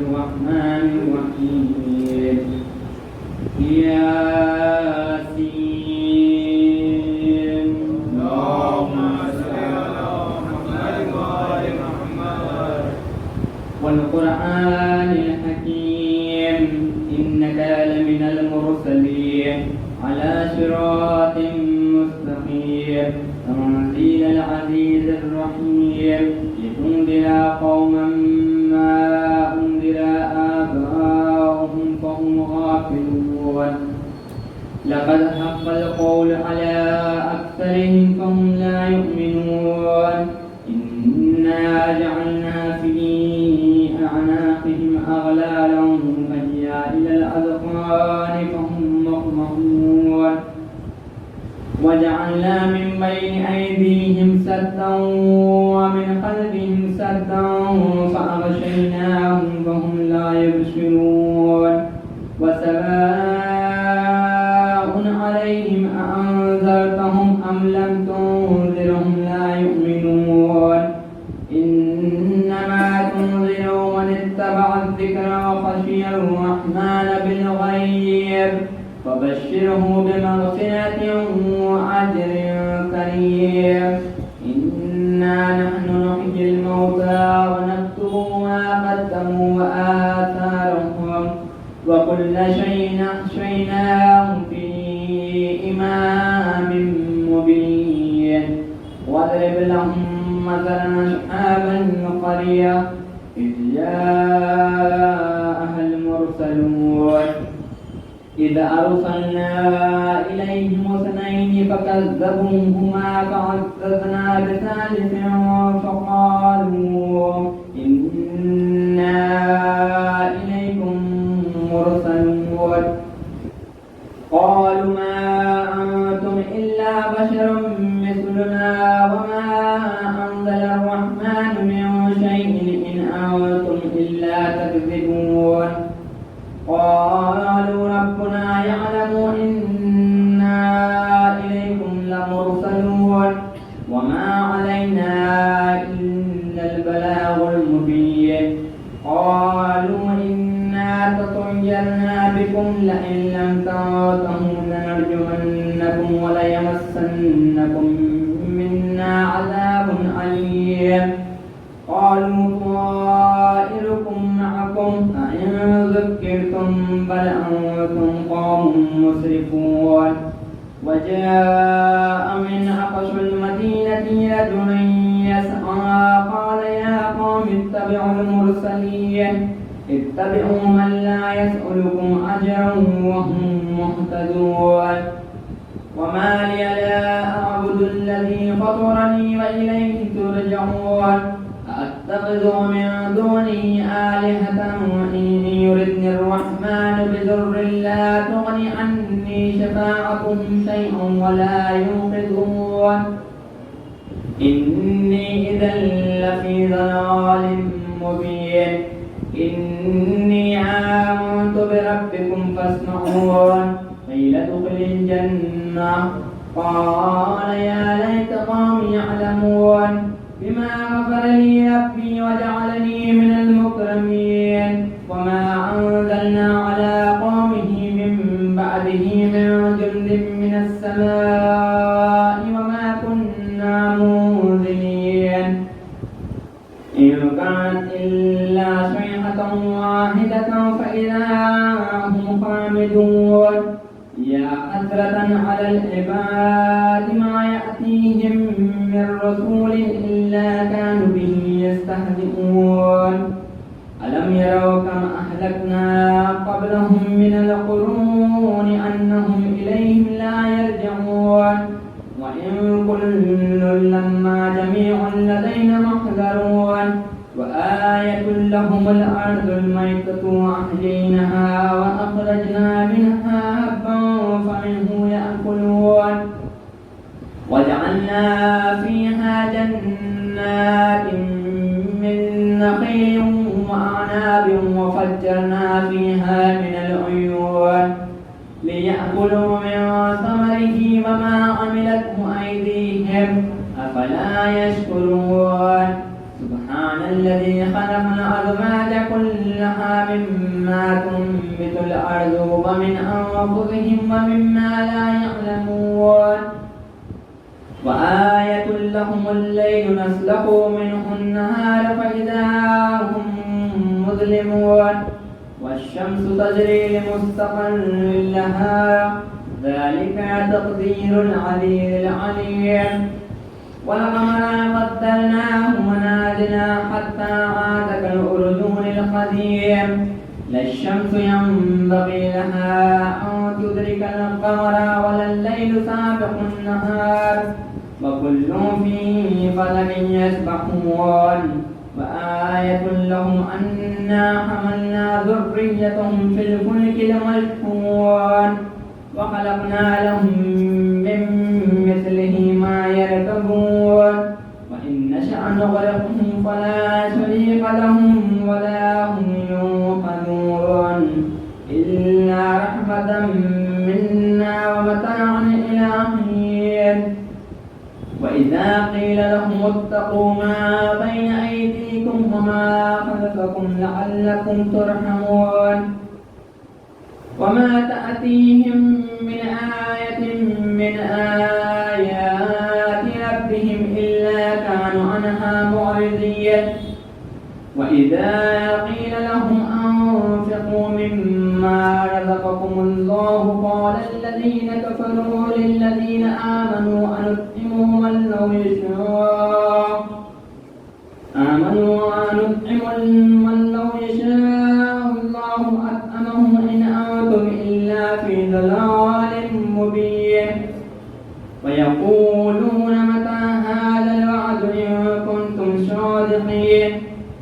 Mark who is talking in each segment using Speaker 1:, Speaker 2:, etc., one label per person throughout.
Speaker 1: الرحمن الرحيم ياسين
Speaker 2: اللهم صل على محمد وآل محمد
Speaker 1: والقرآن الحكيم إنك لمن المرسلين على صراط مستقيم تنزيل العزيز الرحيم لتنذر قوما ما أنذر آباؤهم فهم غافلون لقد حق القول على أكثرهم فهم لا يؤمنون إنا جعلنا في أعناقهم أغلالا فهي إلى الأذقان فهم مقمحون وجعلنا من بين أيديهم سدا ومن خلفهم سدا فأغشيناهم فهم لا يبصرون وسواء عليهم أأنذرتهم أم لم تنذرهم لا يؤمنون إنما تنذر من اتبع الذكر وخشي الرحمن بالغيب فبشره بمغفرة وأجر كريم إنا نحن نحيي الموتى ونكتب ما قدموا وآثارهم وكل شيء أحصيناه في إمام مبين واضرب لهم مثلا أصحاب القرية إذ جاءها المرسلون إذ أرسلنا إليهم اثنين فكذبوهما فعززنا بثالث فقالوا إنا إليكم مرسلون قالوا ما أنتم إلا بشر مثلنا وما أنزل الرحمن من شيء إن أنتم إلا تكذبون قالوا ربنا يعلم إنا إليكم لمرسلون وما علينا إلا البلاغ المبين قالوا إنا تطيرنا بكم لئن لم تنتهوا لنرجمنكم وليمسنكم منا عذاب أليم قالوا طائركم معكم أئن ذكرتم بل أنتم قوم مسرفون وجاء من أقصى المدينة رجل يسعى قال يا قوم اتبعوا المرسلين اتبعوا من لا يسألكم أجرا وهم مهتدون وما لي لا أعبد الذي فطرني وإليه ترجعون أتخذ من دونه آلهة إن يردني الرحمن بضر لا تغن عني شفاعتهم شيئا ولا ينقذون إني إذا لفي ضلال مبين إني آمنت بربكم فاسمعون قيل ادخل الجنة قال يا ليت قومي يعلمون بما غفر لي ربي وجعلني من المكرمين وما أنزلنا على قومه من بعده من جند من السماء وما كنا منزلين إن كانت إلا صيحة واحدة فإذا هم خامدون يا حسرة على العباد ما يأتيهم من رسول إلا كانوا به يستهزئون ألم يروا كم أهلكنا قبلهم من القرون أنهم إليهم لا يرجعون وإن كل لما جميع لدينا محذرون وآية لهم الأرض الميتة وأحييناها وأخرجنا منها حبا فمنه يأكلون وجعلنا فيها جنات من نخيل وأعناب وفجرنا فيها من العيون ليأكلوا من ثمره وما عملته أيديهم أفلا يشكرون سبحان سبحان الذي خلق الأزواج كلها مما تنبت الأرض ومن أنفسهم ومما لا يعلمون وآية لهم الليل نسلخ منه النهار فإذا هم مظلمون والشمس تجري لمستقر لها ذلك تقدير العلي العليم والقمر قدرناه منازل حتى عاد كالأرجون القديم لا الشمس ينبغي لها أن تدرك القمر ولا الليل سابق النهار وكل في فلك يسبحون وآية لهم أنا حملنا ذريتهم في الفلك المشحون وخلقنا لهم من مثله ما يركبون وإن نشأ نغرقهم فلا شريك لهم ولا هم ينقذون إلا رحمة منا ومتاعا إلى حين وإذا قيل لهم اتقوا ما بين أيديكم وما خلفكم لعلكم ترحمون وما تأتيهم من آية من آيات ربهم إلا كانوا عنها معرضين وإذا قيل لهم أنفقوا مما رزقكم الله قال الذين كفروا للذين آمنوا أنطعم من لو يشاء الله أطعمه إن أنتم إلا في ضلال مبين ويقولون متى هذا الوعد إن كنتم صادقين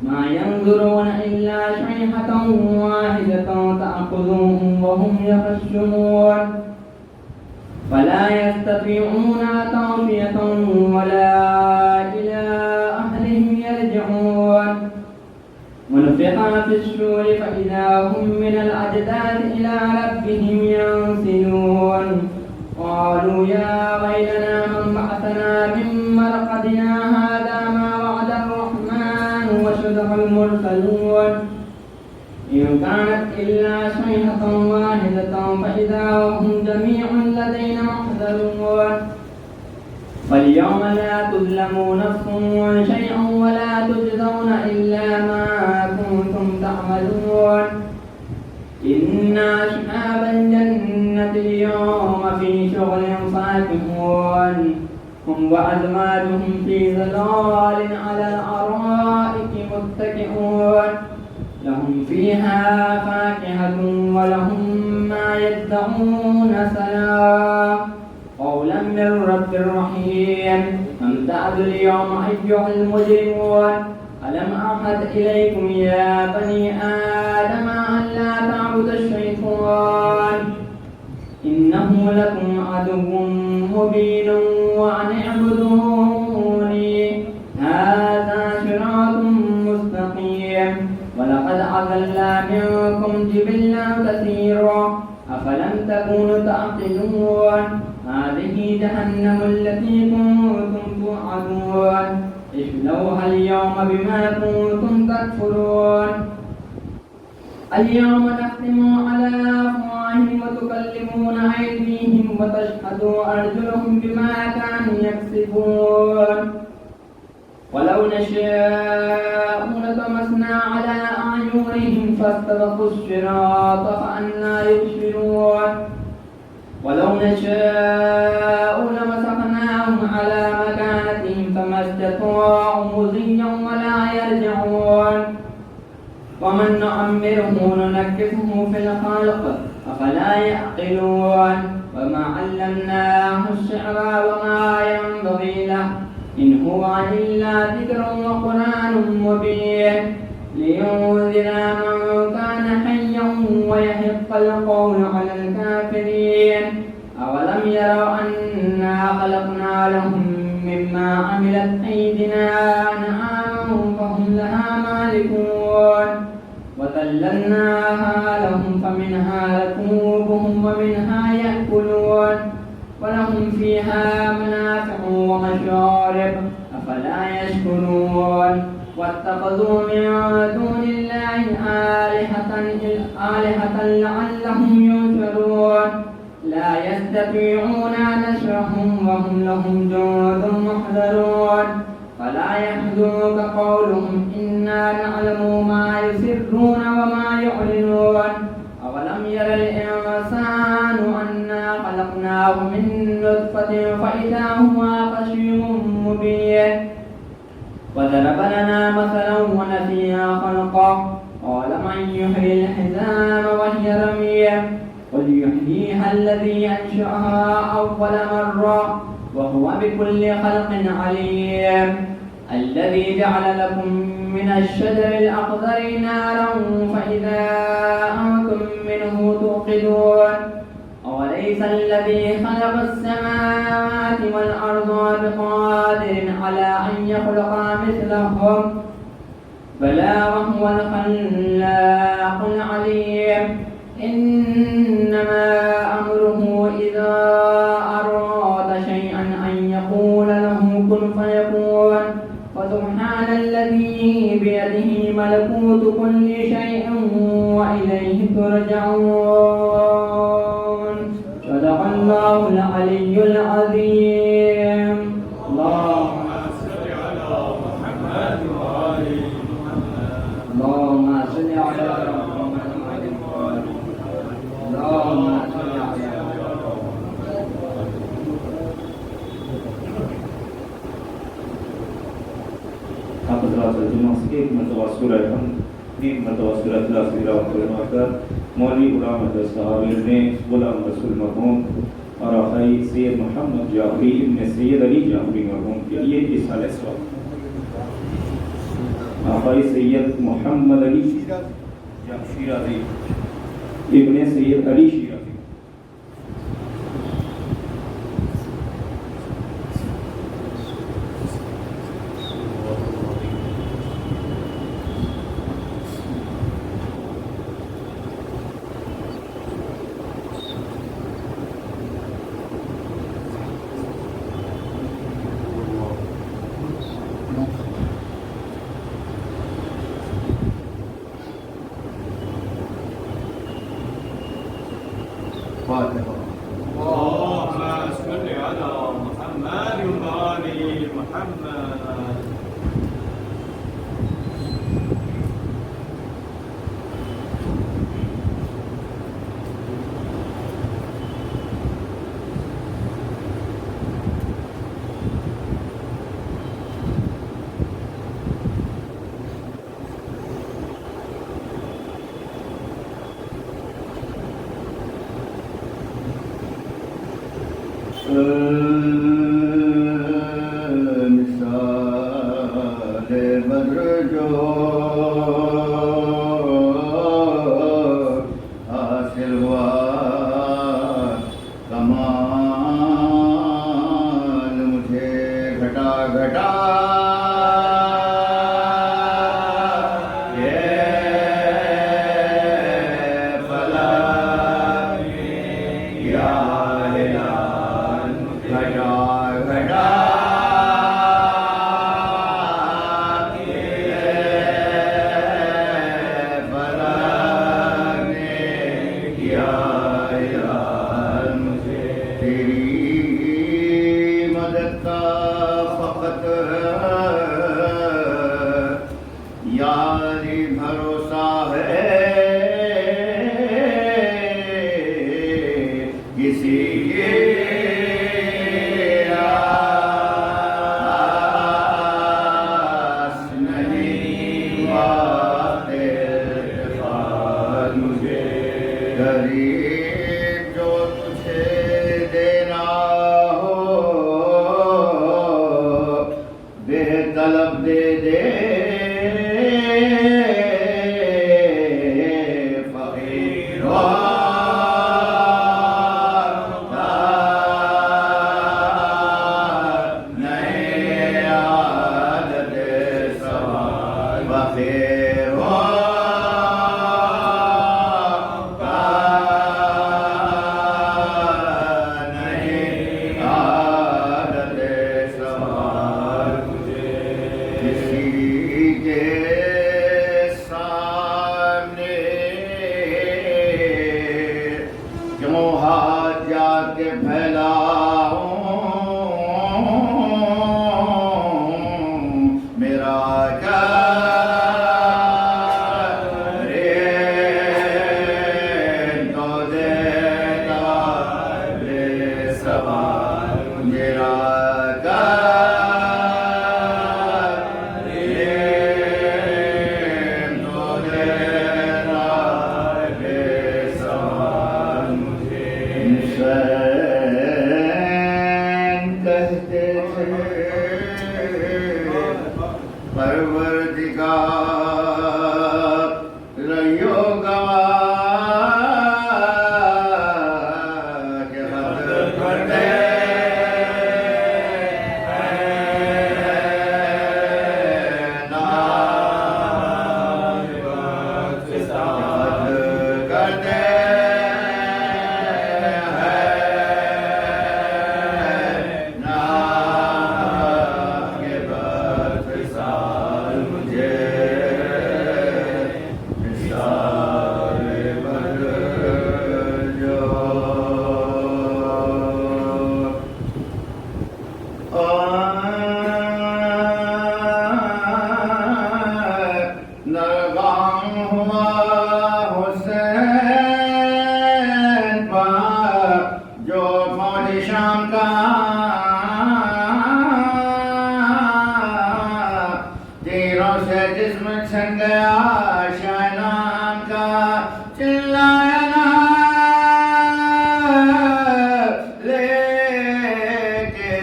Speaker 1: ما ينظرون إلا صيحة واحدة تأخذهم وهم يخشمون فلا يستطيعون توصية ولا إلى أهلهم يرجعون ونفخ في الصور فإذا هم من الأجداث إلى ربهم ينسلون قالوا يا ويلنا من بعثنا من مرقدنا هذا ما وعد الرحمن وصدق المرسلون إن كانت إلا صيحة واحدة فإذا هم جميع لدينا محضرون فاليوم لا تظلمون نفس شيئا ولا تجزون إلا ما كنتم تعملون إن أصحاب الجنة اليوم في شغل فاكهون هم وأزواجهم في ظلال على الأرائك متكئون لهم فيها فاكهة ولهم ما يدعون سلام قولا من رب رحيم امتازوا اليوم أيها المجرمون ألم أعهد إليكم يا بني آدم أن لا تعبدوا الشيطان إنه لكم عدو مبين وأن اعبدوني هذا صراط مستقيم ولقد أضل منكم جبلا كثيرا أفلم تكونوا تعقلون هذه جهنم التي كنتم توعدون اصلوها اليوم بما كنتم تكفرون اليوم نختم على أفواههم وتكلمنا أيديهم وتشهد أرجلهم بما كانوا يكسبون ولو نشاء لطمسنا على أعينهم فاستبقوا الصراط فأنى يبصرون ولو نشاء لمسخناهم على مكانتهم فما استطاعوا مضيا ولا يرجعون ومن نعمره ننكسه في الخلق أفلا يعقلون وما علمناه الشعر وما ينبغي له إن هو إلا ذكر وقرآن مبين لينذر من كان حيا ويحق القول على الكافرين أولم يروا أنا خلقنا لهم مما عملت أيدينا أنعاما فهم لها مالكون وذللناها لهم فمنها ركوبهم ومنها يأكلون ولهم فيها منافع ومشارب أفلا يشكرون واتخذوا من دون الله آلهة لعلهم ينصرون لا يستطيعون نصرهم وهم لهم جند محضرون فلا يحزنك قولهم إنا نعلم ما يسرون وما يعلنون أولم ير الإنسان أنا خلقناه من نطفة فإذا هو خصيم مبين وضرب لنا مثلا ونسي خلقه قال من يحيي العظام وهي رميم قل يحييها الذي أنشأها أول مرة وهو بكل خلق عليم الذي جعل لكم من الشجر الأخضر نارا فإذا أنتم منه توقدون أوليس الذي خلق السماوات والأرض بقادر على أن يخلق مثلهم بلى وهو الخلاق العليم إنما أمره إذا أراد شيئا أن يقول له كن فيكون فسبحان الذي بيده ملكوت كل شيء وإليه ترجعون صدق الله العلي العظيم اللهم
Speaker 2: صل على محمد وآل محمد.
Speaker 1: اللهم صل على محمد اللهم صل على
Speaker 3: حضرات الجمعہ سے ایک مرتبہ سورہ حمد، ایک مرتبہ سورہ اخلاص کی تلاوت فرما کر مولوی غلام احمد صاحب نے غلام رسول مرحوم اور آقائی سید محمد جعفری ابن سید علی جعفری مرحوم کے لیے اصحال ثواب. آقائی سید محمد علی شیرازی ابن سید علی شیرازی.
Speaker 2: اللهم صل على محمد وآل محمد.
Speaker 4: مثال بدر جو حاصل ہوا کمال مجھے گھٹا گھٹا یاری بھروسہ ہے کسی کے آس نہیں واتے اتفاق مجھے غریب جو تجھے دینا ہو بے طلب دے دے کسی پروردگار رہیو گواہ کہ حد کرتے جسم چھن گیا شاہنام کا چلایا نا لے کے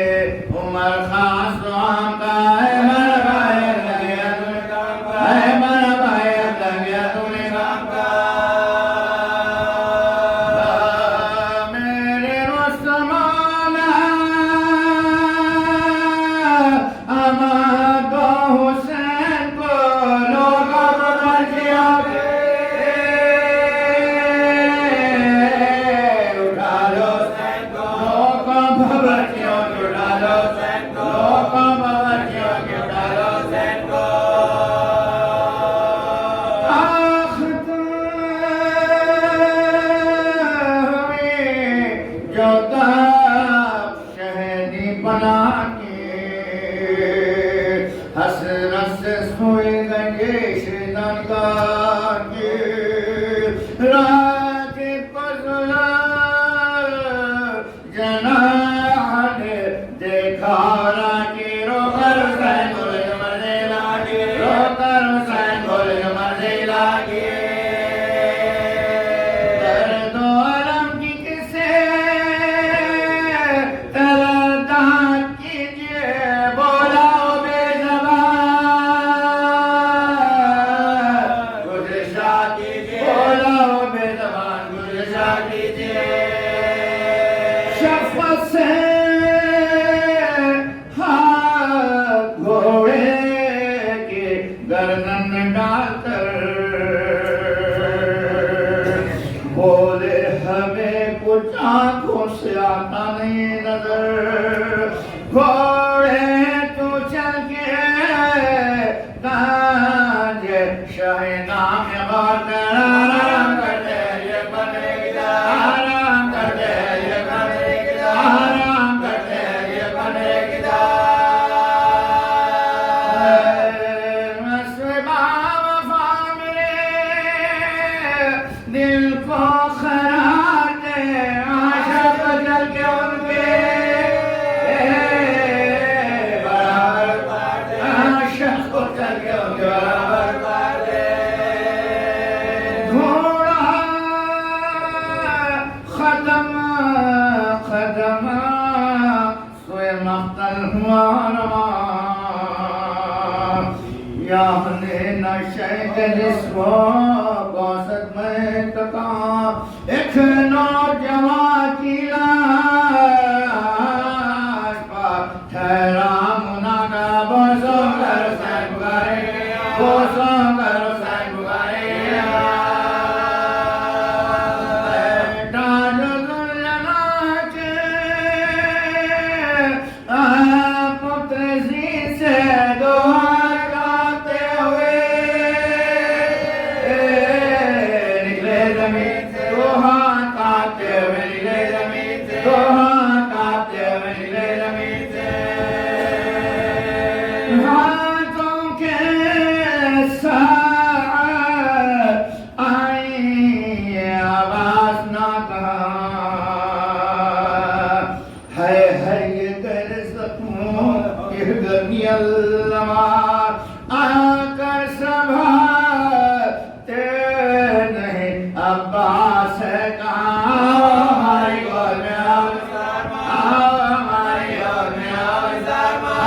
Speaker 4: عمر خاص وہاں کا ہے مر بھائی لگیا تمہیں کام کا ہے مر بھائی لگیا تمہیں کام کا میرے رسمان احمد و حسین کو حسرت سے سوئے گئے شیطان کا رات پزلا جناح نے دیکھا راکی رو کر حسین بولے مرے لاگے رو کر حسین بولے مرے لاگے درد و علم کی کسے تلداد کیجئے بولا شفقت سے ہاتھ گھوڑے کے گردن ڈال کر بولے ہمیں کچھ آنکھوں سے آتا نہیں نظر گھوڑے تو چل کے تاج شاہ نام بات آرام کرتے یہ بنے گا آرام کرتے یہ بنے گا آرام کرتے یہ بنے گا مسبا وفا میرے دل کو خراب دے عاشق جل کے ان کے برابر کر دے عاشق کو جل کے ان کے برابر کر دے گھوڑا ختم ختم سوئے مقتل ہوا رواں یاہنے نشے کے جسم گوست میں تکا ایک نوجوان کی لاش پر ٹھہرا مناگا بوسوں کر حسین بگارے بوسوں کر حسین بگارے ہاتھوں کے ساتھ آئی آواز نہ کہا ہے یہ دل زخموں یہ گرمی اللہ آ کر سنبھالتے نہیں عباس ہے کہاں ہماری گول میں آؤ ہماری گول میں آؤ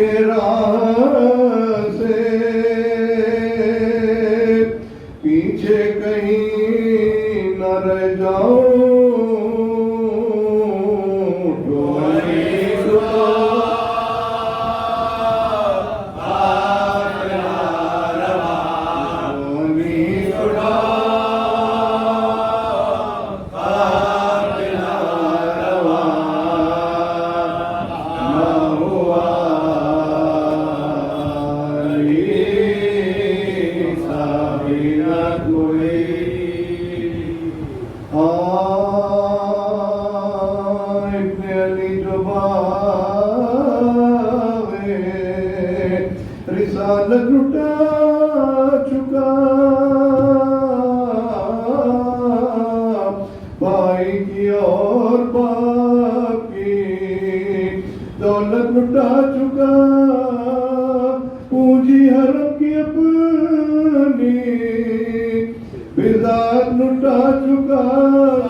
Speaker 5: کے راہ سے پیچھے کہیں نہ رہ جاؤ رسالت لٹا چکا بھائی کی اور باپ کی دولت لٹا چکا پونجی حرم کی اپنی بذات لٹا چکا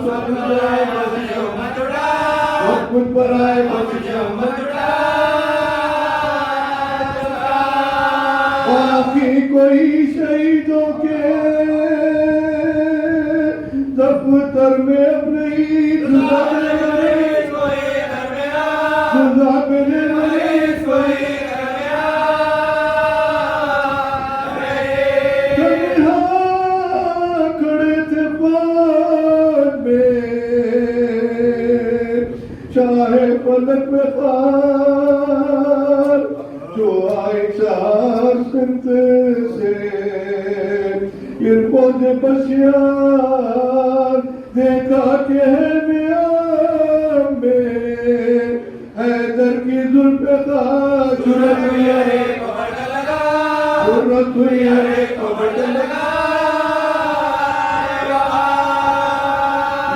Speaker 5: سب کچھ پر آئے باقی کوئی شہیدوں کے دفتر میں اپنے کھڑے تھے بعد میں چاہے پلک میں خار جو آئے چار سنت سے ارپوں سے بشیار دیکھا کہ ہے میام میں حیدر کی ظلم خار جرت ہوئی ہے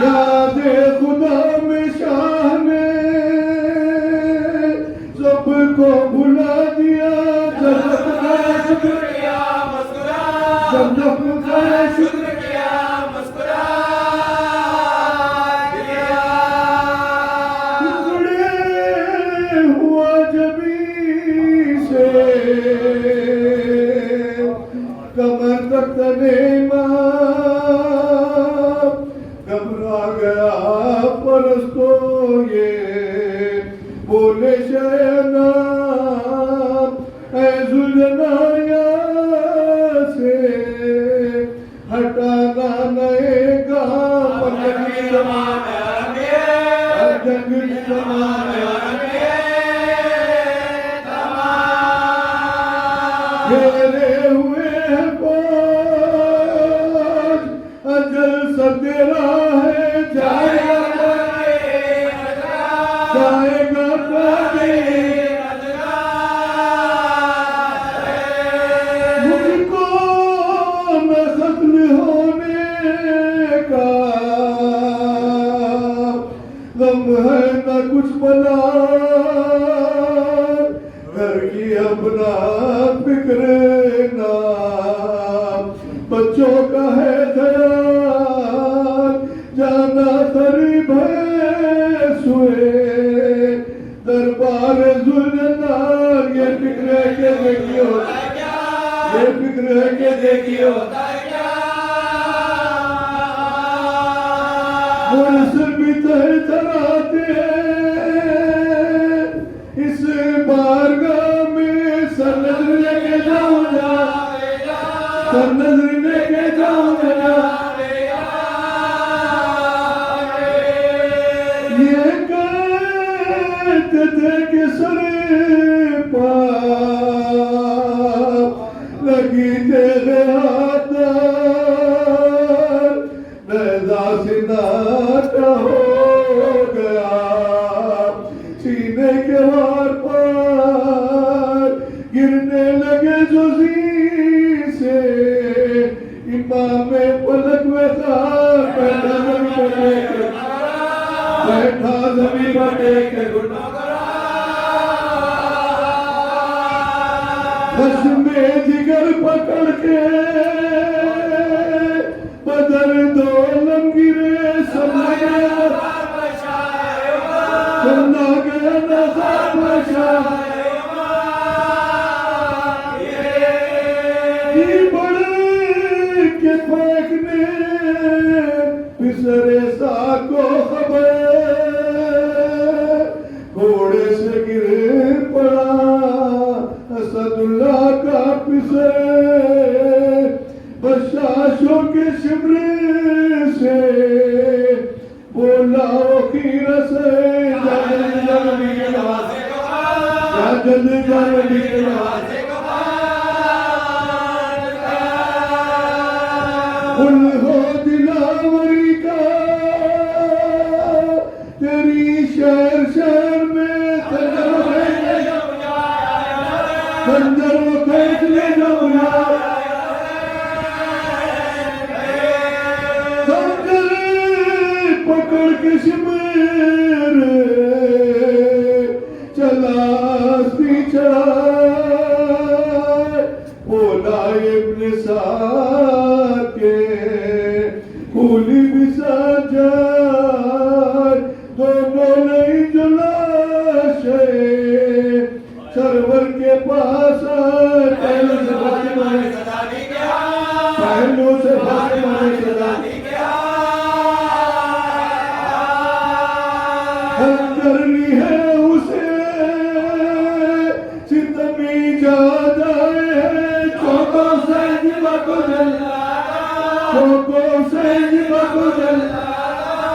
Speaker 5: یاد خدا میں شاہ نے سب کو بھلا دیا ہوا جبھی سے کمر تک تنے گھبرا گیا پرستو یہ بولے شہنا اے ذوالجلالہ سے ہٹانا نئے گام جنگ گھیرے ہوئے ہیں فوج اجل سدرا ہے جائے گا مجھ کو نہ قتل ہونے کا غم ہے نہ کچھ بلا گھر کی اپنا فکر نہ بچوں کا ہے خیال جانا قریب ہے سوئے دربار ذوالجلال یہ فکر ہے کہ دیکھیو یہ فکر ہے کہ دیکھیو مرسل بھی تر آتے ہیں اس بارگاہ میں سر نظر لے کے جاؤں گا سر نظر لے کے جاؤں گا یہ کہتے تھے کہ سر پاپ لگی تیرے ہاتھ نیزہ سناٹا ہو گیا سینے کے وار پار گرنے لگے جو زین سے امام فلک میں خار بیٹھا زمین پر ٹیک کے گھٹنوں خشم جگر پکڑ کے بدر دو لمگرے سمجھ گیا نظر بشا ریسا کو خبر گھوڑے سے گر پڑا اسد اللہ کا پسے بشاشوں کے شمرے سے بولا خیر سے جلدی قل ہو دلاوری کا تیری شہر شہر میں خنجر و کھینچ لے جاؤں خنجر پکڑ کے شمیر چلاستی چڑھائے بولا ابن سعد کے کولی بھی ساتھ جائے دونوں نہیں جلاشے سرور کے پاس آئے پہلو سے فاطمہ نے صدا دی پہلو سے فاطمہ نے صدا دی ہم لی ہے اسے ستمی جاد آئے ہیں چوکوں سے جبا کو جل چوکوں سے جبا کو جل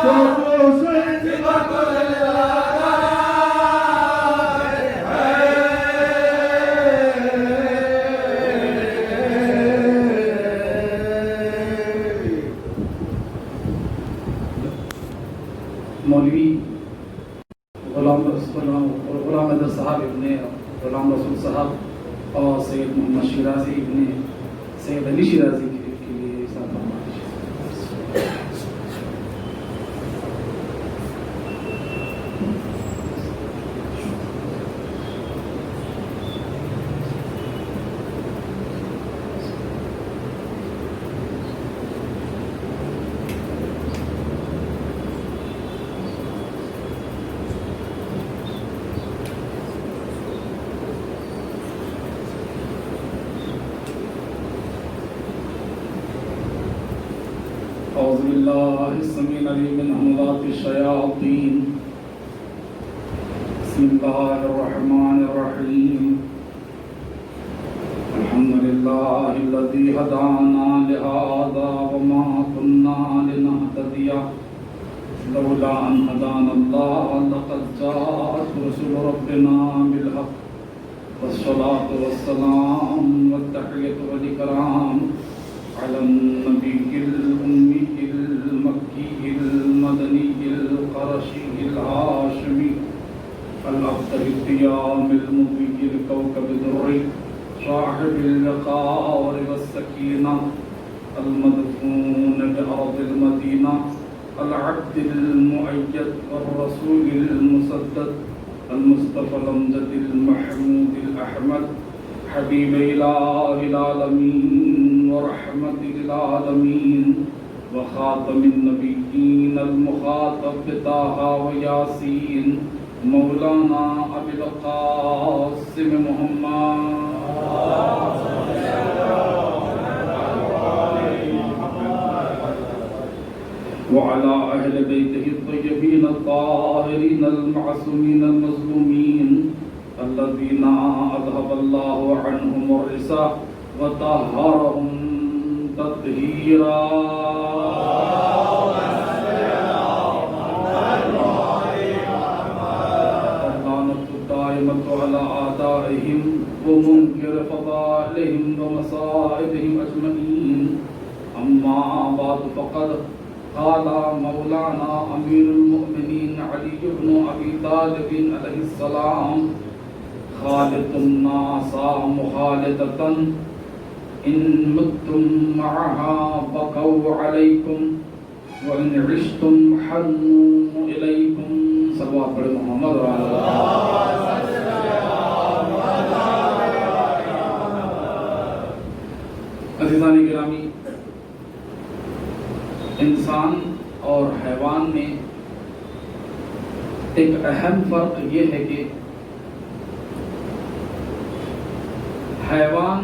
Speaker 5: چوکوں سے جبا کو جل
Speaker 6: مولوی غلام احمد صاحب ابن غلام رسول صاحب اور سید محمد شیرازی ابن سید علی شیرازی کے لیے ساتھ أعوذ بالله السميع العليم من همزات الشياطين بسم الله الرحمن الرحيم الحمد لله الذي هدانا لهذا وما كنا لنهتدي لولا أن هدانا الله لقد جاءت رسل ربنا بالحق والصلاة والسلام والتحية والإكرام على النبي الأمي المكي المدني القرشي الهاشمي الأبطر الديام المضي الكوكب الدري صاحب الوقار والسكينة المدفون بأرض المدينة العبد المؤيد والرسول المسدد المصطفى الأمجد المحمود الأحمد حبيب إله العالمين ورحمة للعالمين وخاتم النبيين المخاطب بطه وياسين مولانا أبي القاسم محمد وعلى أهل بيته الطيبين الطاهرين المعصومين المظلومين الذين أذهب الله عنهم الرجس وطهرهم تطهيرا اللعنة الدائمة على أعدائهم ومنكر فضائلهم ومصائبهم أجمعين أما بعد فقد قال مولانا أمير المؤمنين علي بن أبي طالب عليه السلام خالط الناس مخالطة إن متم معها بقوا عليكم وإن عشتم حنوا إليكم صلوات بڑے محمد عزیزان گرامی، انسان اور حیوان میں ایک اہم فرق یہ ہے کہ حیوان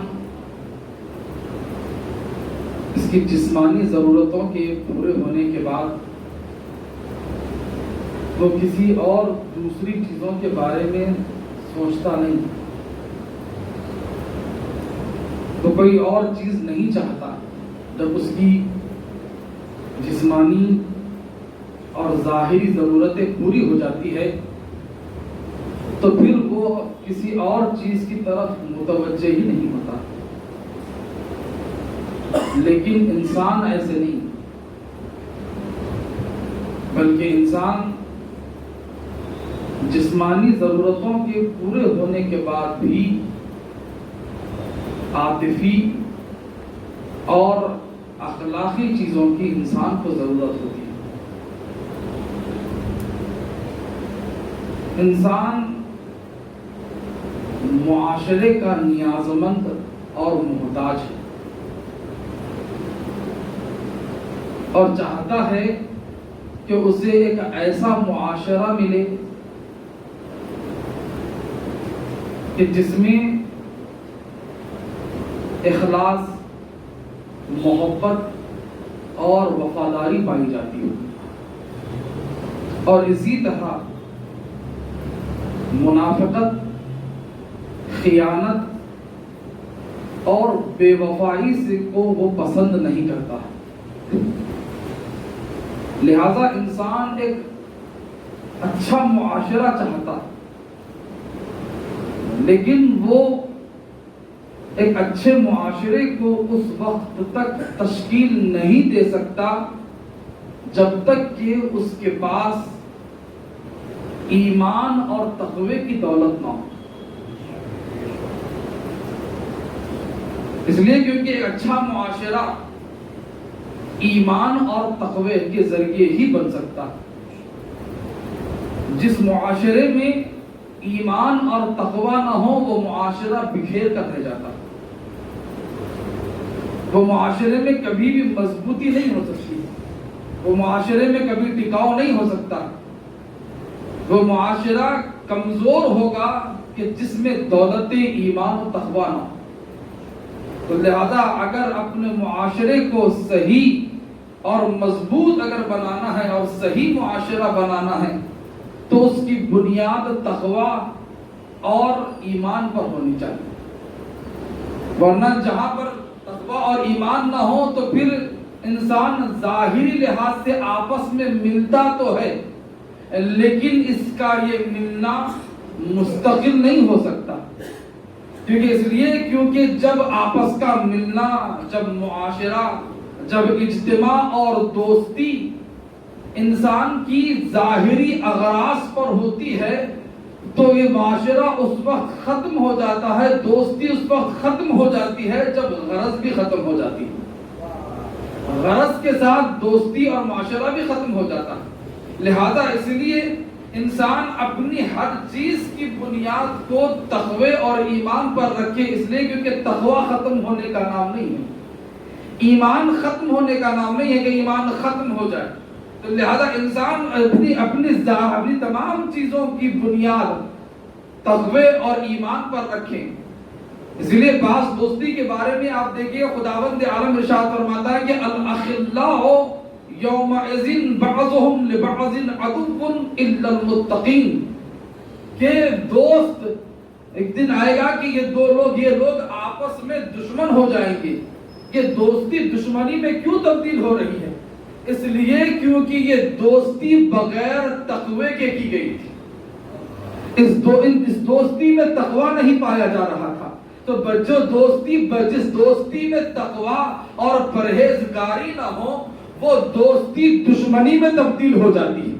Speaker 6: اس کی جسمانی ضرورتوں کے پورے ہونے کے بعد وہ کسی اور دوسری چیزوں کے بارے میں سوچتا نہیں، تو کوئی اور چیز نہیں چاہتا۔ جب اس کی جسمانی اور ظاہری ضرورتیں پوری ہو جاتی ہے تو پھر وہ کسی اور چیز کی طرف متوجہ ہی نہیں ہوتا۔ لیکن انسان ایسے نہیں، بلکہ انسان جسمانی ضرورتوں کے پورے ہونے کے بعد بھی عاطفی اور اخلاقی چیزوں کی انسان کو ضرورت ہوتی ہے۔ انسان معاشرے کا نیازمند اور محتاج ہے، اور چاہتا ہے کہ اسے ایک ایسا معاشرہ ملے کہ جس میں اخلاص، محبت اور وفاداری پائی جاتی ہو، اور اسی طرح منافقت، خیانت اور بے وفائی سے کو وہ پسند نہیں کرتا۔ لہذا انسان ایک اچھا معاشرہ چاہتا، لیکن وہ ایک اچھے معاشرے کو اس وقت تک تشکیل نہیں دے سکتا جب تک کہ اس کے پاس ایمان اور تقوی کی دولت نہ ہو۔ اس لیے کیونکہ ایک اچھا معاشرہ ایمان اور تقوی کے ذریعے ہی بن سکتا۔ جس معاشرے میں ایمان اور تقوی نہ ہو وہ معاشرہ بکھیر کر رہ جاتا، وہ معاشرے میں کبھی بھی مضبوطی نہیں ہو سکتی، وہ معاشرے میں کبھی ٹکاؤ نہیں ہو سکتا، وہ معاشرہ کمزور ہوگا کہ جس میں دولت ایمان و تقوی نہ ہو۔ تو لہذا اگر اپنے معاشرے کو صحیح اور مضبوط اگر بنانا ہے اور صحیح معاشرہ بنانا ہے تو اس کی بنیاد تقوی اور ایمان پر ہونی چاہیے، ورنہ جہاں پر تقوی اور ایمان نہ ہو تو پھر انسان ظاہری لحاظ سے آپس میں ملتا تو ہے لیکن اس کا یہ ملنا مستقل نہیں ہو سکتا۔ کیونکہ اس لیے کیونکہ جب آپس کا ملنا، جب معاشرہ، جب اجتماع اور دوستی انسان کی ظاہری اغراض پر ہوتی ہے تو یہ معاشرہ اس وقت ختم ہو جاتا ہے، دوستی اس وقت ختم ہو جاتی ہے جب غرض بھی ختم ہو جاتی ہے، غرض کے ساتھ دوستی اور معاشرہ بھی ختم ہو جاتا ہے۔ لہذا اس لیے انسان اپنی ہر چیز کی بنیاد کو تقوی اور ایمان پر رکھے، اس لیے کیونکہ تقوی ختم ہونے کا نام نہیں ہے، ایمان ختم ہونے کا نام نہیں ہے کہ ایمان ختم ہو جائے۔ تو لہذا انسان اپنی تمام چیزوں کی بنیاد تقوی اور ایمان پر رکھیں۔ اس لیے بعض دوستی کے بارے میں آپ دیکھیے خداوند عالم ارشاد فرماتا ہے کہ الاخلاء یومئذ بعضهم لبعض عدو الا المتقین، کہ دوست ایک دن آئے گا کہ یہ لوگ آپس میں دشمن ہو جائیں گے۔ یہ دوستی دشمنی میں کیوں تبدیل ہو رہی ہے؟ اس لیے کیونکہ یہ دوستی بغیر تقوی کے کی گئی تھی، اس دوستی میں تقوی نہیں پایا جا رہا تھا۔ تو جس دوستی میں تقوی اور پرہیزگاری نہ ہو وہ دوستی دشمنی میں تبدیل ہو جاتی ہے،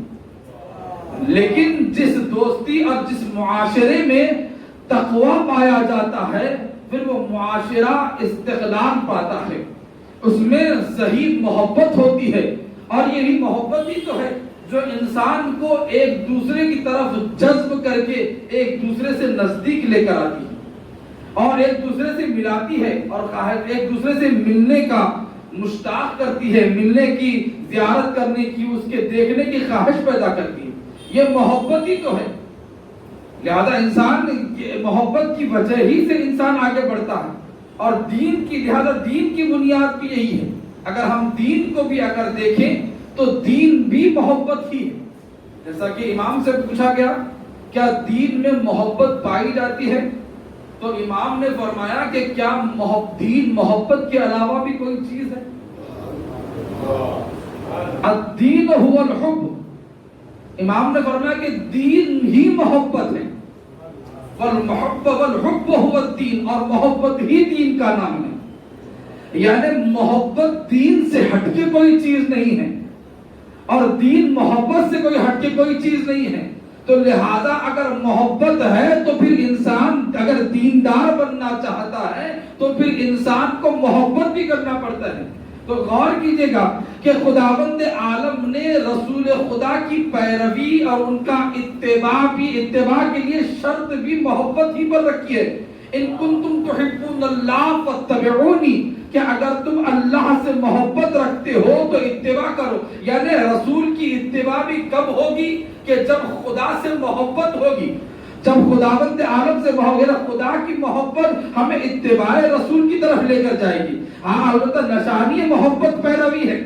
Speaker 6: لیکن جس دوستی اور جس معاشرے میں تقوی پایا جاتا ہے پھر وہ معاشرہ استقلال پاتا ہے، اس میں صحیح محبت ہوتی ہے، اور یہی محبت ہی تو ہے جو انسان کو ایک دوسرے کی طرف جذب کر کے ایک دوسرے سے نزدیک لے کر آتی ہے اور ایک دوسرے سے ملاتی ہے اور ایک دوسرے سے ملنے کا مشتاق کرتی ہے، ملنے کی، زیارت کرنے کی، اس کے دیکھنے کی خواہش پیدا کرتی ہے۔ یہ محبت ہی تو ہے۔ لہذا انسان محبت کی وجہ ہی سے انسان آگے بڑھتا ہے، اور لہذا دین کی بنیاد بھی یہی ہے۔ اگر ہم دین کو بھی اگر دیکھیں تو دین بھی محبت ہی ہے، جیسا کہ امام سے پوچھا گیا کیا دین میں محبت پائی جاتی ہے، تو امام نے فرمایا کہ کیا دین محبت کے علاوہ بھی کوئی چیز ہے؟ الدین هو الحب، امام نے فرمایا کہ دین ہی محبت ہے، والمحب والحب هو الدین، اور محبت ہی دین کا نام ہے، یعنی محبت دین سے ہٹ کے کوئی چیز نہیں ہے اور دین محبت سے کوئی ہٹ کے کوئی چیز نہیں ہے۔ تو لہذا اگر محبت ہے تو پھر انسان اگر دیندار بننا چاہتا ہے تو پھر انسان کو محبت بھی کرنا پڑتا ہے۔ تو غور کیجئے گا کہ خداوند عالم نے رسول خدا کی پیروی اور ان کا اتباع کے لیے شرط بھی محبت ہی پر رکھی ہے۔ ان کنتم تحبون اللہ فاتبعونی، کہ اگر تم اللہ سے محبت رکھتے ہو تو اتباع کرو، یعنی رسول کی اتباع بھی کب ہوگی کہ جب خدا سے محبت ہوگی، جب خداوند عالم سے محبت، خدا کی محبت ہمیں اتباع رسول کی طرف لے کر جائے گی۔ ہاں البتہ نشانی محبت پیروی ہے،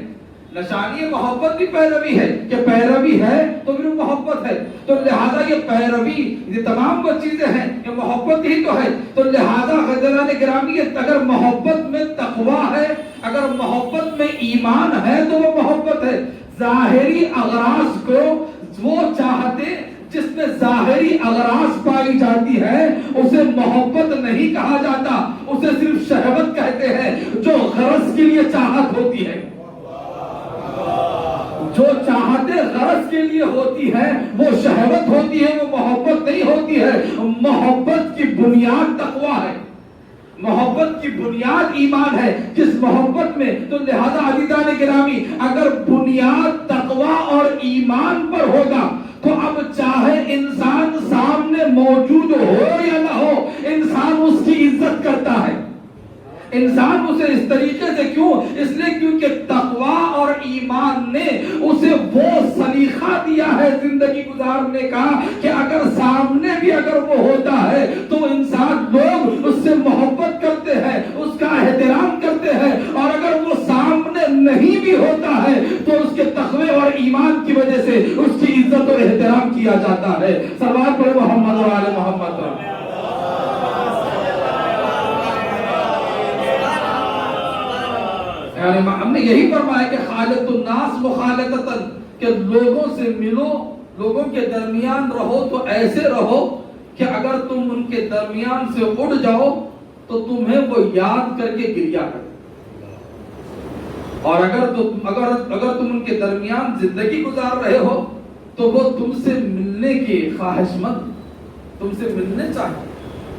Speaker 6: نشانی محبت بھی پیروی ہے کہ پیروی ہے تو پھر محبت ہے، تو لہذا یہ پیروی یہ تمام وہ چیزیں ہیں، یہ محبت ہی تو ہے۔ تو لہذا حضرات گرامی اگر محبت میں تقویٰ ہے، اگر محبت میں ایمان ہے تو وہ محبت ہے۔ ظاہری اغراض کو وہ چاہتے جس میں ظاہری اغراض پائی جاتی ہے اسے محبت نہیں کہا جاتا، اسے صرف شہوت کہتے ہیں۔ جو غرض کے لیے چاہت ہوتی ہے، جو چاہتے غرض کے لیے ہوتی ہے وہ شہوت ہوتی ہے، وہ محبت نہیں ہوتی ہے۔ محبت کی بنیاد تقویٰ ہے، محبت کی بنیاد ایمان ہے۔ جس محبت میں تو لہذا عزیزان گرامی اگر بنیاد تقویٰ اور ایمان پر ہوگا تو اب چاہے انسان سامنے موجود ہو یا نہ ہو انسان اس کی عزت کرتا ہے۔ انسان اسے اس طریقے سے کیوں؟ اس لیے کیونکہ تقویٰ اور ایمان نے اسے وہ سلیقہ دیا ہے زندگی گزارنے کا کہ اگر سامنے بھی اگر وہ ہوتا ہے تو انسان لوگ اس سے محبت کرتے ہیں، اس کا احترام کرتے ہیں، اور اگر وہ سامنے نہیں بھی ہوتا ہے تو اس کے تقوی اور ایمان کی وجہ سے اس کی عزت اور احترام کیا جاتا ہے۔ صلوات پڑھیں محمد و آل محمد۔ ہم نے یہی فرمایا کہ خالط الناس مخالطتاً، کہ لوگوں سے ملو، لوگوں کے درمیان رہو تو ایسے رہو کہ اگر تم ان کے درمیان سے اڑ جاؤ تو تمہیں وہ یاد کر کے گریا کرے، اور اگر تم ان کے درمیان زندگی گزار رہے ہو تو وہ تم سے ملنے کی خواہش مند، تم سے ملنے چاہے،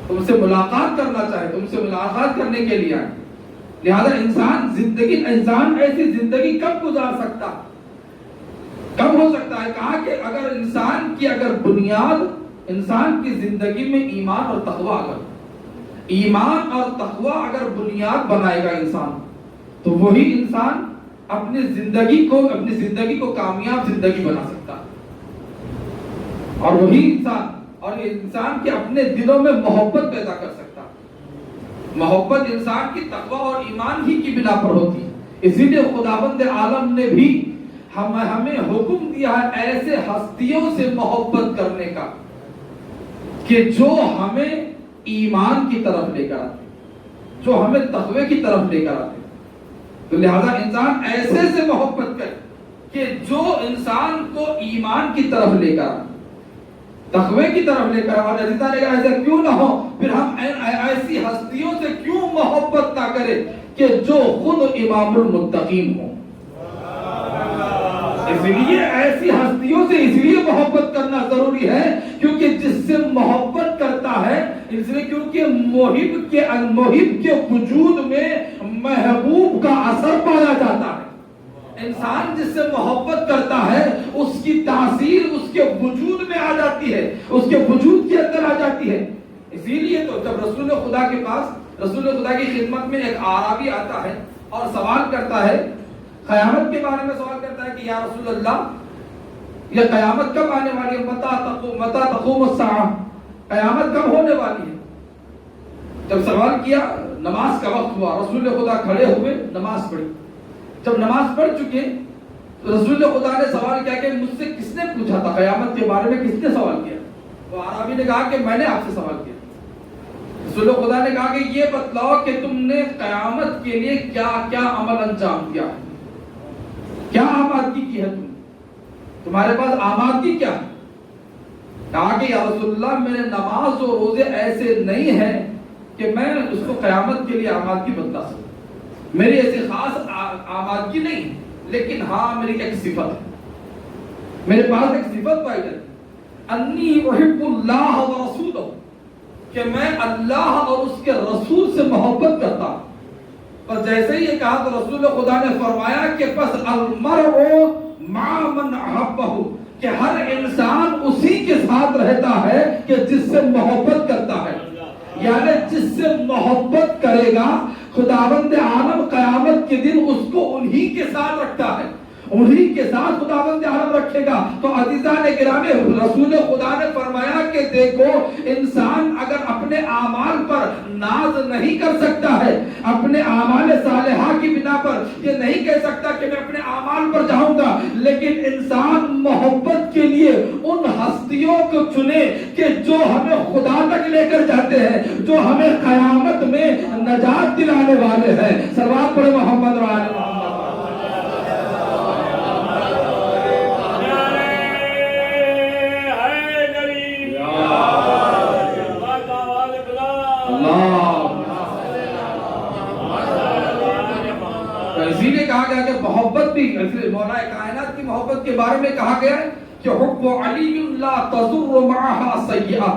Speaker 6: تم سے ملاقات کرنا چاہے، تم سے ملاقات کرنے کے لیے آئے۔ لہذا انسان ایسی زندگی کب گزار سکتا، کب ہو سکتا ہے؟ کہا کہ اگر انسان کی اگر بنیاد انسان کی زندگی میں ایمان اور تقویٰ، اگر ایمان اور تقویٰ اگر بنیاد بنائے گا انسان تو وہی انسان اپنی زندگی کو کامیاب زندگی بنا سکتا، اور وہی انسان کے اپنے دلوں میں محبت پیدا کر سکتا۔ محبت انسان کی تقویٰ اور ایمان ہی کی بنا پر ہوتی ہے۔ اسی لیے خداوند عالم نے بھی ہمیں حکم دیا ہے ایسے ہستیوں سے محبت کرنے کا کہ جو ہمیں ایمان کی طرف لے کر آتے، جو ہمیں تقوی کی طرف لے کر آتے۔ تو لہذا انسان ایسے سے محبت کرے کہ جو انسان کو ایمان کی طرف لے کر آتے، تقوی کی طرف لے کر، اور عزیزان ایسا کیوں نہ ہو، پھر ہم ایسی ہستیوں سے کیوں محبت نہ کریں کہ جو خود امام المتقین ہوں۔ اس لیے ایسی ہستیوں سے اس لیے محبت کرنا ضروری ہے کیونکہ جس سے محبت کرتا ہے، اس لیے کیونکہ محب کے وجود میں محبوب کا اثر پایا جاتا ہے۔ انسان جس سے محبت کرتا ہے اس کی تاثیر اس کے وجود میں آ جاتی ہے، اس کے وجود کے اندر آ جاتی ہے۔ اسی لیے تو جب رسول خدا کے پاس، رسول خدا کی خدمت میں ایک اعرابی آتا ہے اور سوال کرتا ہے، قیامت کے بارے میں سوال کرتا ہے کہ یا رسول اللہ یہ قیامت کب آنے والی ہے، متی تقوم الساعہ، قیامت کب ہونے والی ہے۔ جب سوال کیا، نماز کا وقت ہوا، رسول خدا کھڑے ہوئے نماز پڑھی، جب نماز پڑھ چکے رسول خدا نے سوال کیا کہ مجھ سے کس نے پوچھا تھا قیامت کے بارے میں، کس نے سوال کیا؟ وہ عربی نے کہا کہ میں نے آپ سے سوال کیا۔ رسول خدا نے کہا کہ یہ بتلاؤ کہ تم نے قیامت کے لیے کیا کیا عمل انجام دیا، کیا آمادگی کی ہے، تمہارے پاس آمادگی کیا ہے؟ کہا کہ یا رسول اللہ میرے نماز و روزے ایسے نہیں ہیں کہ میں اس کو قیامت کے لیے آمادگی بتلا سکوں، میری ایسی خاص آمادگی نہیں، لیکن ہاں میری ایک صفت ہے، میرے پاس ایک صفت پائی جاتی انی احب اللہ و رسولہ، کہ میں اللہ اور اس کے رسول سے محبت کرتا ہوں۔ پر جیسے ہی یہ کہا تو رسول خدا نے فرمایا کہ پس المرء مع من احبہ، کہ ہر انسان اسی کے ساتھ رہتا ہے کہ جس سے محبت کرتا ہے، یعنی جس سے محبت کرے گا خداوند عالم قیامت کے دن اس کو انہی کے ساتھ رکھتا ہے، انہی کے ساتھ خداوند عالم رکھے گا۔ تو عزیزان گرامی، رسول خدا نے فرمایا کہ دیکھو انسان اگر اپنے اعمال پر ناز نہیں کر سکتا ہے، اپنے اعمال صالحہ کی بنا پر یہ نہیں کہہ سکتا کہ میں اپنے اعمال پر جاؤں گا، لیکن انسان محبت کے لیے ان ہستیوں کو چنے کہ جو ہمیں خدا تک لے کر جاتے ہیں، جو ہمیں قیامت میں نجات دلانے والے ہیں۔ صلوات پڑھیں محمد و آل محمد۔ اسی لیے کہا گیا کہ محبت بھی مولا کائنات کی محبت کے بارے میں کہا گیا ہے کہ حب علی لا تضر معها سیئہ،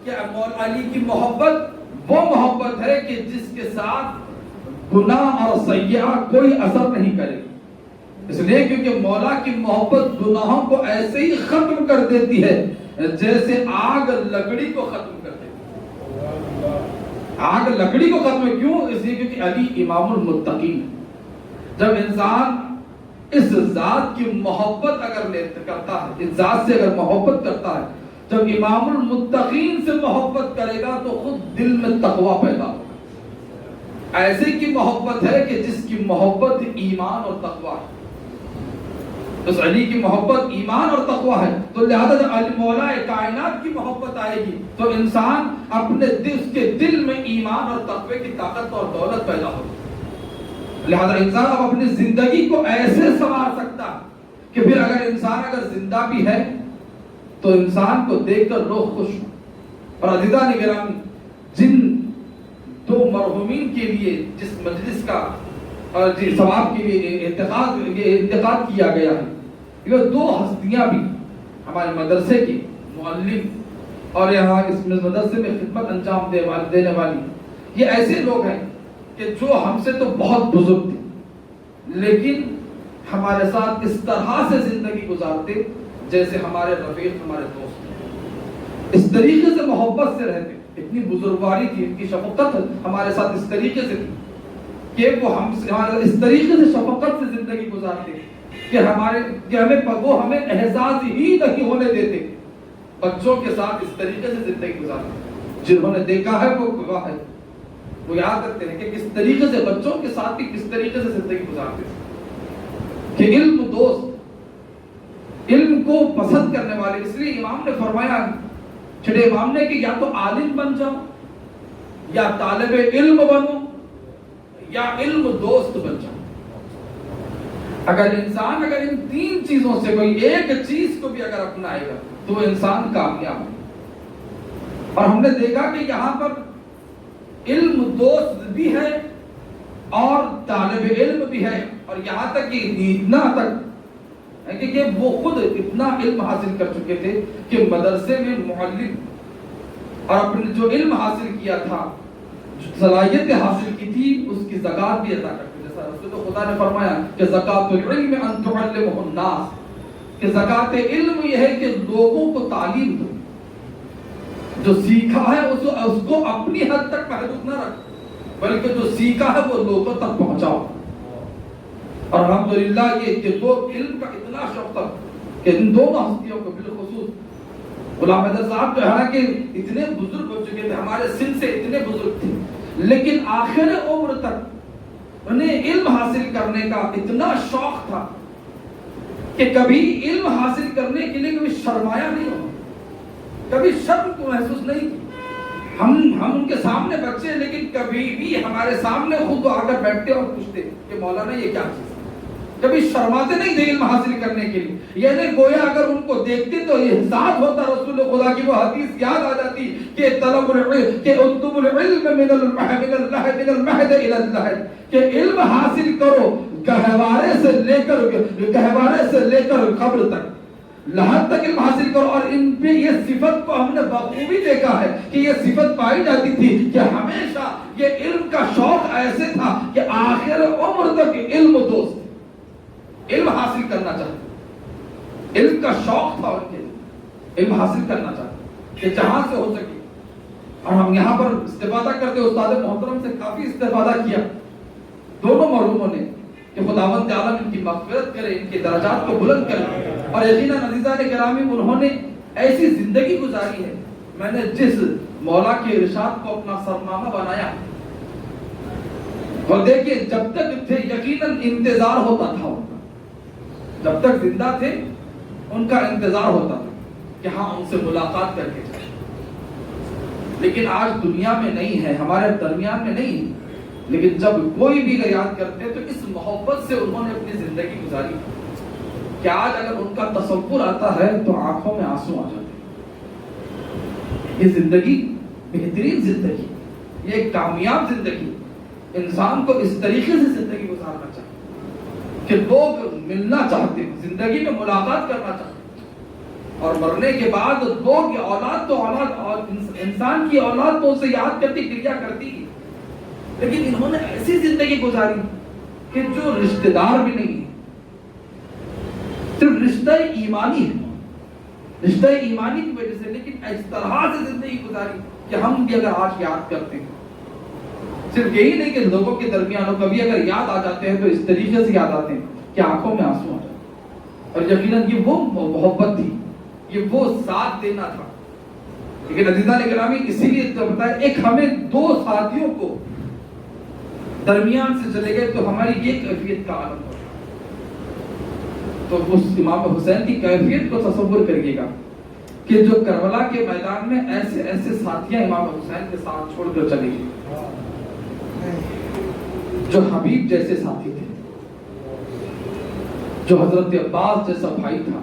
Speaker 6: کہ مولا علی کی محبت وہ محبت ہے کہ جس کے ساتھ گناہ اور سیئہ کوئی اثر نہیں کرے گی، اس لیے کیونکہ مولا کی محبت گناہوں کو ایسے ہی ختم کر دیتی ہے جیسے آگ لکڑی کو ختم کر دیتی ہے۔ آگ لکڑی کو ختم ہے، کیوں؟ اس لیے کیونکہ علی امام المتقین۔ جب انسان اس ذات کی محبت اگر کرتا ہے، اس ذات سے اگر محبت کرتا ہے، جب امام المتقین سے محبت کرے گا تو خود دل میں تقوی پیدا ہوگا۔ ایسے کی محبت ہے کہ جس کی محبت ایمان اور تقوی ہے، اس علی کی محبت ایمان اور تقوی ہے، تو لہذا جب علی مولا کائنات کی محبت آئے گی تو انسان اپنے اس کے دل میں ایمان اور تقوی کی طاقت اور دولت پیدا ہوگی۔ لہذا انسان اب اپنی زندگی کو ایسے سنوار سکتا کہ پھر اگر انسان زندہ بھی ہے تو انسان کو دیکھ کر روح خوش ہو۔ اور عزیزان گرامی، جن دو مرحومین کے لیے جس مجلس کا اور ثواب کے لیے انتخاب کیا گیا ہے، یہ دو ہستیاں بھی ہمارے مدرسے کے معلم اور یہاں اس مدرسے میں خدمت انجام دینے والی، یہ ایسے لوگ ہیں کہ جو ہم سے تو بہت بزرگ تھے لیکن ہمارے ساتھ اس طرح سے زندگی گزارتے جیسے ہمارے رفیق، ہمارے دوست، اس طریقے سے محبت سے رہتے، اتنی بزرگواری تھی ان کی، شفقت ہمارے ساتھ اس طریقے سے تھی کہ وہ اس طریقے سے شفقت سے زندگی گزارتے کہ وہ ہمیں احساس ہی نہیں ہونے دیتے، بچوں کے ساتھ اس طریقے سے زندگی گزارتے۔ جنہوں نے دیکھا ہے وہ گواہ ہے، وہ یاد رکھتے ہیں کہ کس طریقے سے بچوں کے ساتھ بھی کس طریقے سے زندگی گزارتے ہیں، کہ علم دوست، علم کو پسند کرنے والے۔ اس لیے امام نے فرمایا، چھٹے امام نے، کہ یا تو عالم بن جاؤ، یا طالب علم بنو، یا علم دوست بن جاؤ۔ اگر انسان ان تین چیزوں سے کوئی ایک چیز کو بھی اگر اپنائے گا تو وہ انسان کامیاب ہے۔ اور ہم نے دیکھا کہ یہاں پر علم دوست بھی ہے اور طالب علم بھی ہے، اور یہاں تک کہ اتنا تک ہے کہ وہ خود اتنا علم حاصل کر چکے تھے کہ مدرسے میں معلم، اور اپنے جو علم حاصل کیا تھا، صلاحیت حاصل کی تھی، اس کی زکات بھی ادا کرتے۔ جیسا رسول خدا نے فرمایا کہ زکات العلم ان تعلمہ الناس، کہ زکات علم یہ ہے کہ لوگوں کو تعلیم دو، جو سیکھا ہے اس کو اپنی حد تک محدود نہ رکھ، بلکہ جو سیکھا ہے وہ لوگوں تک پہنچاؤ۔ اور الحمدللہ یہ لوگ علم کا اتنا شوق تھا کہ ان دونوں ہستیوں کو، بالخصوص غلام حیدر صاحب جو ہے کہ اتنے بزرگ ہو چکے تھے، ہمارے سن سے اتنے بزرگ تھے، لیکن آخر عمر تک انہیں علم حاصل کرنے کا اتنا شوق تھا کہ کبھی علم حاصل کرنے کے لیے کبھی شرمایا نہیں ہو، کبھی شرم کو محسوس نہیں کی. ہم ان کے سامنے بچے ہیں، لیکن کبھی بھی ہمارے سامنے خود آ کر بیٹھتے اور پوچھتے کہ مولانا یہ کیا چیز ہے. کبھی شرماتے نہیں تھے علم حاصل کرنے کے لیے. یعنی گویا اگر ان کو دیکھتے تو احساس ہوتا، رسول خدا کی وہ حدیث یاد آ جاتی کہ طلب العلم، کہ اطلب العلم من المہد الى اللحد، کہ علم حاصل کرو گہوارے سے لے کر قبر تک، لحد تک علم حاصل کرو. اور ان پہ یہ صفت کو ہم نے بخوبی دیکھا ہے کہ یہ صفت پائی جاتی تھی کہ ہمیشہ یہ علم کا شوق ایسے تھا کہ آخر عمر تک علم دوست، علم حاصل کرنا چاہتے، علم کا شوق تھا ان کے لیے، علم حاصل کرنا چاہتے کہ جہاں سے ہو سکے. اور ہم یہاں پر استفادہ کرتے، استاد محترم سے کافی استفادہ کیا دونوں مرحوموں نے، کہ خداوند عالم ان کی مغفرت کرے، ان کے درجات کو بلند کرے. اور یقیناً عزیزان گرامی انہوں نے ایسی زندگی گزاری ہے. میں نے جس مولا کے ارشاد کو اپنا سرنامہ بنایا، اور دیکھیے جب تک تھے یقیناً انتظار ہوتا تھا، جب تک زندہ تھے ان کا انتظار ہوتا تھا کہ ہاں ان سے ملاقات کر کے جائیں. لیکن آج دنیا میں نہیں ہے، ہمارے درمیان میں نہیں ہے، لیکن جب کوئی بھی یاد کرتے ہیں تو اس محبت سے انہوں نے اپنی زندگی گزاری کہ آج اگر ان کا تصور آتا ہے تو آنکھوں میں آنسو آ جاتے ہیں. یہ زندگی بہترین زندگی، یہ ایک کامیاب زندگی. انسان کو اس طریقے سے زندگی گزارنا چاہیے کہ لوگ ملنا چاہتے ہیں، زندگی میں ملاقات کرنا چاہتے ہیں، اور مرنے کے بعد لوگ اولاد تو اولاد، اور انسان کی اولاد تو اسے یاد کرتی، کریا کرتی ہے. لیکن انہوں نے ایسی زندگی گزاری کہ جو رشتہ دار بھی نہیں ہے، صرف رشتہ ایمانی ہے، رشتہ ایمانی کی وجہ سے، لیکن اس طرح سے زندگی گزاری کہ ہم بھی اگر آج یاد کرتے ہیں، صرف یہی نہیں کہ لوگوں کے درمیان ہو، کبھی اگر یاد آ جاتے ہیں تو اس طریقے سے یاد آتے ہیں کہ آنکھوں میں آنسو آ جاتے ہیں. اور یقیناً یہ وہ محبت تھی، یہ وہ ساتھ دینا تھا. لیکن عزیزان گرامی اسی لیے تو بتایا، ایک ہمیں دو ساتھیوں کو درمیان سے چلے گئے تو ہماری یہ کیفیت کا عالم ہوتا. تو اس امام حسین کی کیفیت کو تصور کریے گا کہ جو کربلا کے میدان میں ایسے ایسے ساتھیاں امام حسین کے ساتھ چھوڑ کر چلے گئے، جو حبیب جیسے ساتھی تھے، جو حضرت عباس جیسا بھائی تھا،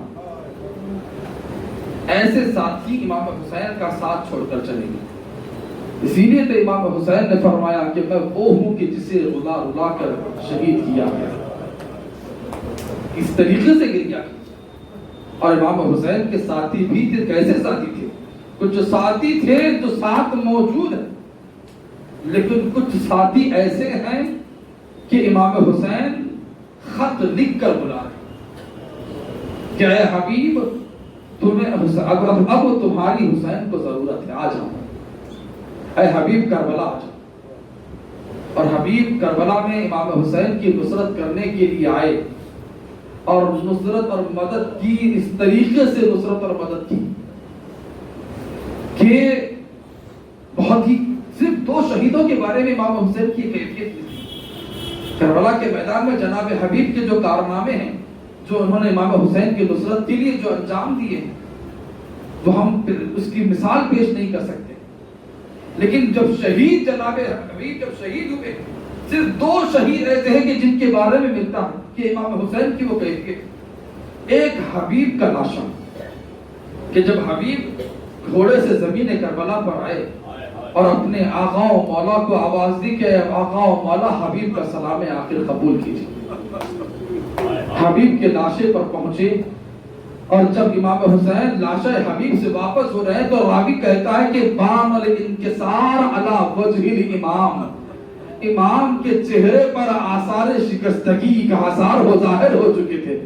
Speaker 6: ایسے ساتھی امام حسین کا ساتھ چھوڑ کر چلے گئے. اسی لیے تو امام حسین نے فرمایا کہ میں وہ ہوں کہ جسے رلا رلا کر شہید کیا گیا. اس طریقے سے گر گیا. اور امام حسین کے ساتھی بھی تھے. کیسے ساتھی تھے؟ کچھ ساتھی تھے جو ساتھ موجود ہیں، لیکن کچھ ساتھی ایسے ہیں کہ امام حسین خط لکھ کر بلا رہے کہ اے حبیب تمہیں اب تمہاری حسین کو ضرورت ہے، آ جاؤ اے حبیب کربلا آ جاؤ. اور حبیب کربلا میں امام حسین کی نصرت کرنے کے لیے آئے، اور نصرت اور مدد کی، اس طریقے سے نصرت اور مدد کی کہ بہت ہی، صرف دو شہیدوں کے بارے میں امام حسین کی کیفیت تھی. کربلا کے میدان میں جناب حبیب کے جو کارنامے ہیں، جو انہوں نے امام حسین کی نصرت کے لیے جو انجام دیے ہیں، وہ ہم اس کی مثال پیش نہیں کر سکتے. لیکن جب شہید جناب حبیب جب شہید ہوئے، صرف دو شہید ایسے ہیں کہ جن کے بارے میں ملتا ہے کہ امام حسین کی وہ کیفیت. ایک حبیب کا لاشا، کہ جب حبیب گھوڑے سے زمین کربلا پر آئے اور اپنے آقا و مولا کو آواز دی کہ آقا و مولا حبیب کا سلام آخر قبول کیجیے. حبیب کے لاشے پر پہنچے، اور جب امام حسین لاشہ حبیب سے واپس ہو رہے ہیں تو راوی کہتا ہے کہ بان الانکسار علی وجہ الامام، امام کے چہرے پر آثار شکستگی کا آثار ظاہر ہو چکے تھے.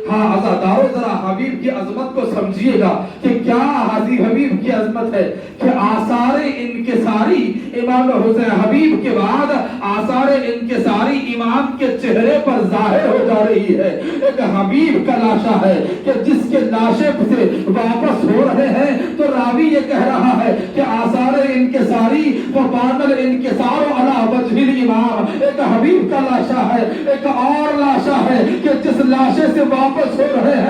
Speaker 6: ہاں عزادارو ذرا حبیب کی عظمت کو سمجھیے گا کہ کیا حبیب کی عظمت ہے کہ آثار انکساری امام حسین حبیب کے بعد آثار انکساری امام کے چہرے پر ظاہر ہو جا رہی ہے. ایک حبیب کا لاشا ہے کہ جس کے لاشے سے واپس ہو رہے ہیں تو راوی یہ کہہ رہا ہے کہ آثار انکساری وبان الانکسار علی وجہ الامام. ایک حبیب کا لاشا ہے، ایک اور لاشا ہے کہ جس لاشے سے واپس ہو رہے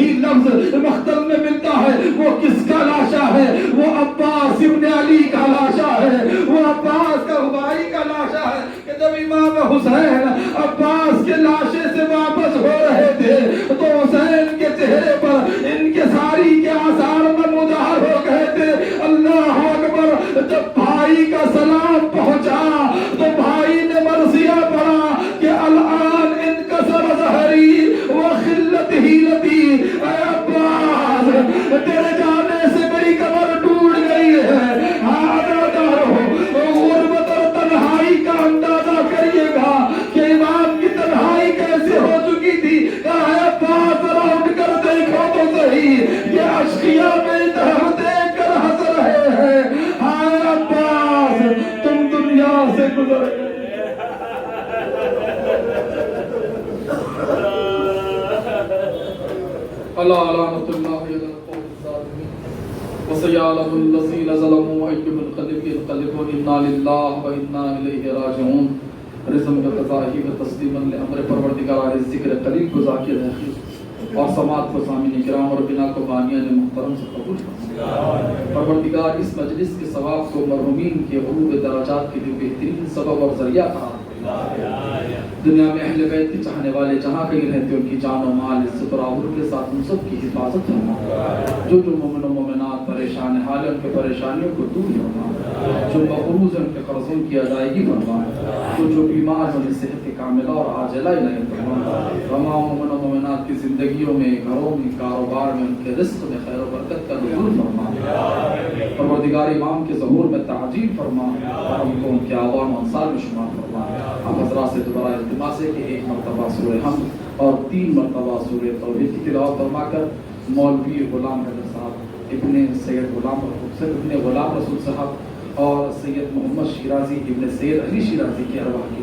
Speaker 6: یہی لفظ مختم میں ملتا ہے. وہ کس کا لاشا ہے؟ وہ عباس ابن علی کا لاشا ہے. وہ عباس کا بھائی کا لاشا ہے کہ جب امام حسین عباس کے لاشے سے واپس ہو رہے تھے تو حسین کے چہرے پر ان کے ساری کے آثار نمودار ہو گئے تھے. اللہ اکبر. جب بھائی کا سلام پہنچا تو بھائی نے مرثیہ پڑھا کہ الان انکسر ظہری وخلت حیلتی. اے عباس تیرے جانے سے میری کمر ٹوٹ گئی ہے. غربت اور تنہائی کا اندازہ کریے گا کہ امام کی تنہائی کیسے ہو چکی تھی. کہا ہے عباس ذرا اٹھ کر دیکھو تو صحیح یہ اشقیاء میری طرف دیکھ کر ہنس رہے ہیں. ہائے عباس تم دنیا سے گزر گئے. اللہ لعنت اللہ علی القوم الظالمین وسيعلم الذين ظلموا أي منقلب ينقلبون. إنا لله وإنا إليه راجعون. رزم کا تضاہی و تسلیما لامر پروردگار ذکر قلیل کو ذاکر ہے اور سماعت کو سامعین کرام اور بنا کو بانیان محترم سے قبول فرمائے. پروردگار اس مجلس کے ثواب کو مرحومین کے عروج درجات کے لیے بہترین سبب اور ذریعہ قرار دے. دنیا میں اہل بیت کے چاہنے والے جہاں کہیں رہتے ان کی جان و مال عزت اور آبرو کے ساتھ ان سب کی حفاظت فرما. جو مومن و مومنات پریشان حال ان کے پریشانیوں کو دور فرما. جو مقروض ان کے قرضوں کی ادائیگی فرما. جو بیمار ہیں انہیں صحت کاملہ اور عاجلہ عنایت فرما. تمام مومن و مومنات کی زندگیوں میں گھروں میں کاروبار میں ان کے رزق میں خیر و برکت کا نزول فرما. پروردگار امام کے ظہور میں تعجیل فرما اور ہم کو ان کے عوام و انصار میں شمار فرما. آپ حضرات سے دوبارہ التماس ہے کہ 1 مرتبہ سورہ حمد اور 3 مرتبہ سورہ توحید کی تلاوت فرما کر مولوی غلام حیدر صاحب ابن سید غلام رسول صاحب اور سید محمد شیرازی ابن سید علی شیرازی کی ارواح کی